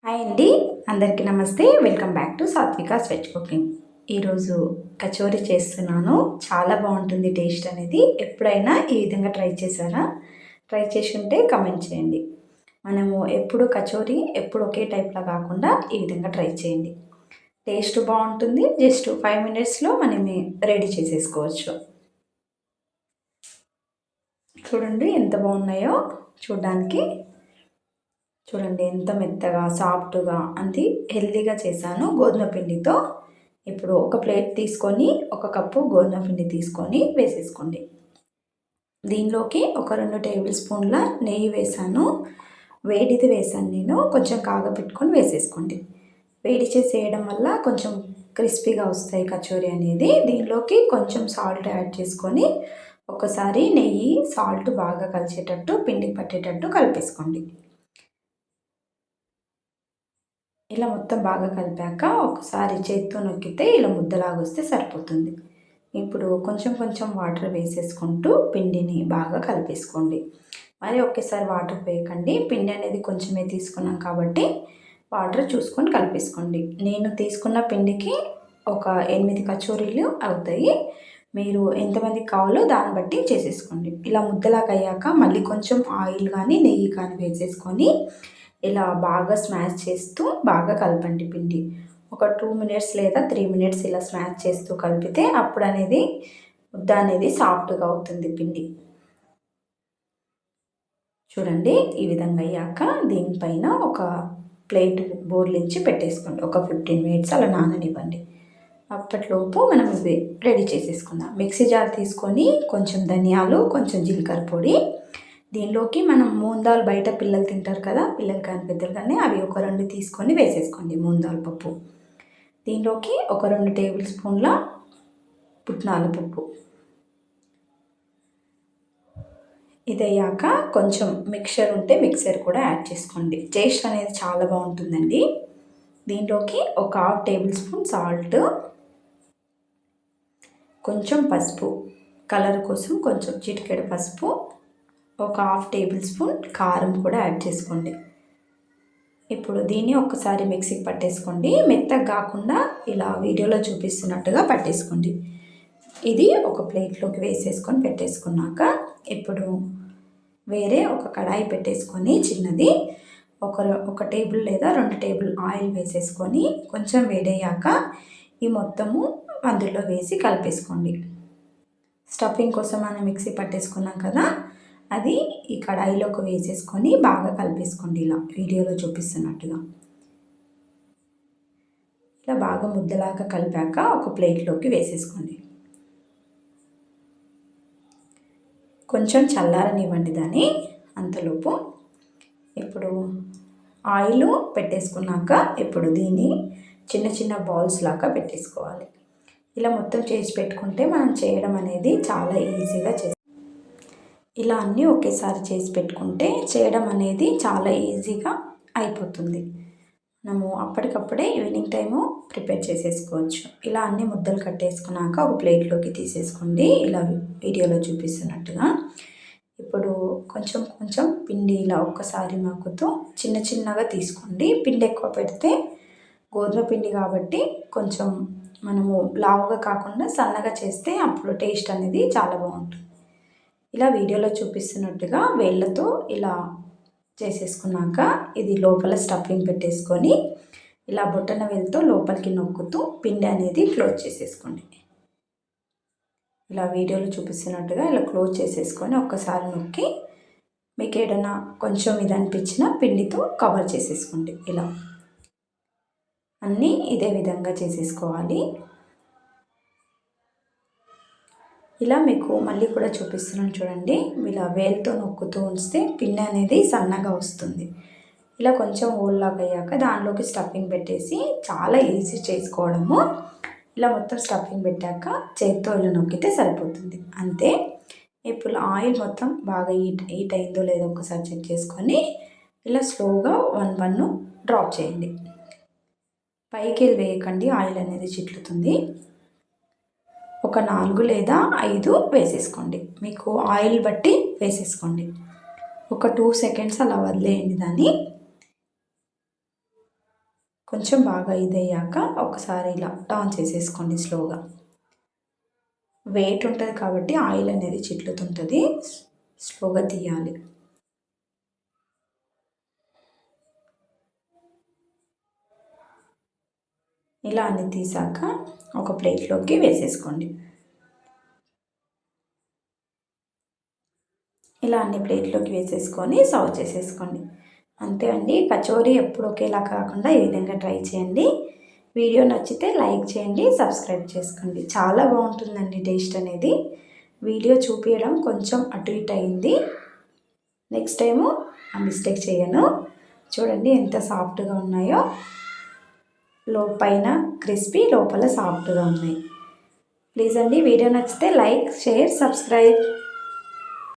Hi అండి, అందరికీ నమస్తే. Welcome back to Satvika's veg cooking. ఈరోజు కచోరీ చేస్తున్నాను. చాలా బాగుంటుంది టేస్ట్ అనేది. ఎప్పుడైనా ఈ విధంగా ట్రై చేశారా? ట్రై చేసి ఉంటే కమెంట్ చేయండి. మనము ఎప్పుడు కచోరీ ఎప్పుడు ఒకే టైప్లో కాకుండా ఈ విధంగా ట్రై చేయండి. టేస్ట్ బాగుంటుంది. జస్ట్ 5 మినిట్స్లో మనమే రెడీ చేసేసుకోవచ్చు. చూడండి ఎంత బాగున్నాయో చూడడానికి. చూడండి ఎంత మెత్తగా సాఫ్ట్గా అంతే హెల్తీగా చేశాను గోధుమ పిండితో. ఇప్పుడు ఒక ప్లేట్ తీసుకొని 1 కప్పు గోధుమ పిండి తీసుకొని వేసేసుకోండి. దీనిలోకి ఒక 2 టేబుల్ స్పూన్ల నెయ్యి వేసాను. వేడిది వేసాను నేను. కొంచెం కాగపెట్టుకొని వేసేసుకోండి. వేడి చేసి వేయడం వల్ల కొంచెం క్రిస్పీగా వస్తాయి కచోరీ అనేది. దీనిలోకి కొంచెం సాల్ట్ యాడ్ చేసుకొని ఒకసారి నెయ్యి సాల్ట్ బాగా కలిసేటట్టు పిండికి పట్టేటట్టు కలిపేసుకోండి. ఇలా మొత్తం బాగా కలిపాక ఒకసారి చేత్తో నొక్కితే ఇలా ముద్దలాగా వస్తే సరిపోతుంది. ఇప్పుడు కొంచెం కొంచెం వాటర్ వేసేసుకుంటూ పిండిని బాగా కలిపేసుకోండి. మరి ఒకేసారి వాటర్ వేయకండి. పిండి అనేది కొంచెమే తీసుకున్నాం కాబట్టి వాటర్ చూసుకొని కలిపేసుకోండి. నేను తీసుకున్న పిండికి ఒక 8 కచోరీలు అవుతాయి. మీరు ఎంతమందికి కావాలో దాన్ని బట్టి చేసేసుకోండి. ఇలా ముద్దలాగా అయ్యాక మళ్ళీ కొంచెం ఆయిల్ కానీ నెయ్యి కానీ వేసేసుకొని ఇలా బాగా స్మాష్ చేస్తూ బాగా కలపండి పిండి. ఒక 2 మినిట్స్ లేదా 3 మినిట్స్ ఇలా స్మాష్ చేస్తూ కలిపితే అప్పుడు అనేది ముద్ద అనేది సాఫ్ట్గా అవుతుంది పిండి. చూడండి ఈ విధంగా అయ్యాక దీనిపైన ఒక ప్లేట్ బోర్లించి పెట్టేసుకోండి. ఒక 15 మినిట్స్ అలా నాననివ్వండి. అప్పట్లోపు మనం ఇవి రెడీ చేసేసుకుందాం. మిక్సీ జార్ తీసుకొని కొంచెం ధనియాలు, కొంచెం జీలకర్ర పొడి, దీనిలోకి మనం మూందాలు బయట పిల్లలు తింటారు కదా, పిల్లలు కానీ పెద్దలు కానీ, అవి ఒక 2 తీసుకొని వేసేసుకోండి మూందాలు పప్పు. దీనిలోకి ఒక 2 టేబుల్ స్పూన్ల పుట్నాల పప్పు. ఇది అయ్యాక కొంచెం మిక్చర్ ఉంటే మిక్సర్ కూడా యాడ్ చేసుకోండి. టేస్ట్ అనేది చాలా బాగుంటుందండి. దీంట్లోకి ఒక 1/2 టేబుల్ స్పూన్ సాల్ట్, కొంచెం పసుపు, కలర్ కోసం కొంచెం చిటికెడు పసుపు, ఒక 1/2 టేబుల్ స్పూన్ కారం కూడా యాడ్ చేసుకోండి. ఇప్పుడు దీన్ని ఒక్కసారి మిక్సీకి పట్టేసుకోండి. మెత్తగా కాకుండా ఇలా వీడియోలో చూపిస్తున్నట్టుగా పట్టేసుకోండి. ఇది ఒక ప్లేట్లోకి వేసేసుకొని పెట్టేసుకున్నాక ఇప్పుడు వేరే ఒక కడాయి పెట్టేసుకొని చిన్నది ఒక టేబుల్ లేదా 2 టేబుల్ ఆయిల్ వేసేసుకొని కొంచెం వేడయ్యాక ఈ మొత్తము అందులో వేసి కలిపేసుకోండి. స్టఫింగ్ కోసం మనం మిక్సీ పట్టేసుకున్నాం కదా, అది ఈ కడాయిలోకి వేసేసుకొని బాగా కలిపేసుకోండి. ఇలా వీడియోలో చూపిస్తున్నట్టుగా ఇలా బాగా ముద్దలాగా కలిపాక ఒక ప్లేట్లోకి వేసేసుకోండి. కొంచెం చల్లారనివ్వండి దాన్ని. అంతలోపు ఇప్పుడు ఆయిల్ పెట్టేసుకున్నాక ఇప్పుడు దీన్ని చిన్న చిన్న బాల్స్ లాగా పెట్టేసుకోవాలి. ఇలా మొత్తం చేసి పెట్టుకుంటే మనం చేయడం అనేది చాలా ఈజీగా ఇలా అన్నీ ఒకేసారి చేసి పెట్టుకుంటే చేయడం అనేది చాలా ఈజీగా అయిపోతుంది. మనము అప్పటికప్పుడే ఈవినింగ్ టైము ప్రిపేర్ చేసేసుకోవచ్చు. ఇలా అన్ని ముద్దలు కట్టేసుకున్నాక ఒక ప్లేట్లోకి తీసేసుకోండి. ఇలా వీడియోలో చూపిస్తున్నట్టుగా. ఇప్పుడు కొంచెం కొంచెం పిండి ఇలా ఒక్కసారి నొక్కుతూ చిన్న చిన్నగా తీసుకోండి. పిండి ఎక్కువ పెడితే గోధుమ పిండి కాబట్టి కొంచెం మనము లావుగా కాకుండా సన్నగా చేస్తే అప్పుడు టేస్ట్ అనేది చాలా బాగుంటుంది. ఇలా వీడియోలో చూపిస్తున్నట్టుగా వేళ్ళతో ఇలా చేసేసుకున్నాక ఇది లోపల స్టఫింగ్ పెట్టేసుకొని ఇలా బొట్టన వేలుతో లోపలికి నొక్కుతూ పిండి అనేది క్లోజ్ చేసేసుకోండి. ఇలా వీడియోలో చూపిస్తున్నట్టుగా ఇలా క్లోజ్ చేసేసుకొని ఒక్కసారి నొక్కి మీకు ఏదైనా కొంచెం ఇది అనిపించిన పిండితో కవర్ చేసేసుకోండి. ఇలా అన్నీ ఇదే విధంగా చేసేసుకోవాలి. ఇలా మీకు మళ్ళీ కూడా చూపిస్తున్నాను చూడండి. ఇలా వేలుతో నొక్కుతూ ఉంచితే పిండి అనేది సన్నగా వస్తుంది. ఇలా కొంచెం ఓల్లాగా అయ్యాక దానిలోకి స్టఫింగ్ పెట్టేసి చాలా ఈజీ చేసుకోవడము. ఇలా మొత్తం స్టఫింగ్ పెట్టాక చేతితో ఇలా నొక్కితే సరిపోతుంది, అంతే. ఇప్పుడు ఆయిల్ మొత్తం బాగా హీట్ అయిందో లేదో ఒకసారి చెక్ చేసుకొని ఇలా స్లోగా 1 డ్రాప్ చేయండి. పైకి వేయకండి, ఆయిల్ అనేది చిట్లుతుంది. ఒక 4 లేదా 5 వేసేసుకోండి. మీకు ఆయిల్ బట్టి వేసేసుకోండి. ఒక 2 సెకండ్స్ అలా వదిలేయండి దాన్ని. కొంచెం బాగా ఇదయ్యాక ఒకసారి ఇలా టర్న్ చేసేసుకోండి స్లోగా. వెయిట్ ఉంటుంది కాబట్టి ఆయిల్ అనేది చిట్లుతుంటుంది, స్లోగా తీయాలి. ఇలా అన్ని తీసాక ఒక ప్లేట్లోకి వేసేసుకోండి. ఇలా అన్ని ప్లేట్లోకి వేసేసుకొని సర్వ్ చేసేసుకోండి. అంతే అండి. కచోరీ ఎప్పుడు ఒకేలా కాకుండా ఈ విధంగా ట్రై చేయండి. వీడియో నచ్చితే లైక్ చేయండి, సబ్స్క్రైబ్ చేసుకోండి. చాలా బాగుంటుందండి టేస్ట్ అనేది. వీడియో చూపించడం కొంచెం అటు ఇటు అయింది. నెక్స్ట్ టైము ఆ మిస్టేక్ చేయను. చూడండి ఎంత సాఫ్ట్గా ఉన్నాయో, పైన క్రిస్పీ, లోపల సాఫ్ట్గా ఉన్నాయి. ప్లీజ్ అండి, వీడియో నచ్చితే లైక్, షేర్, సబ్స్క్రైబ్.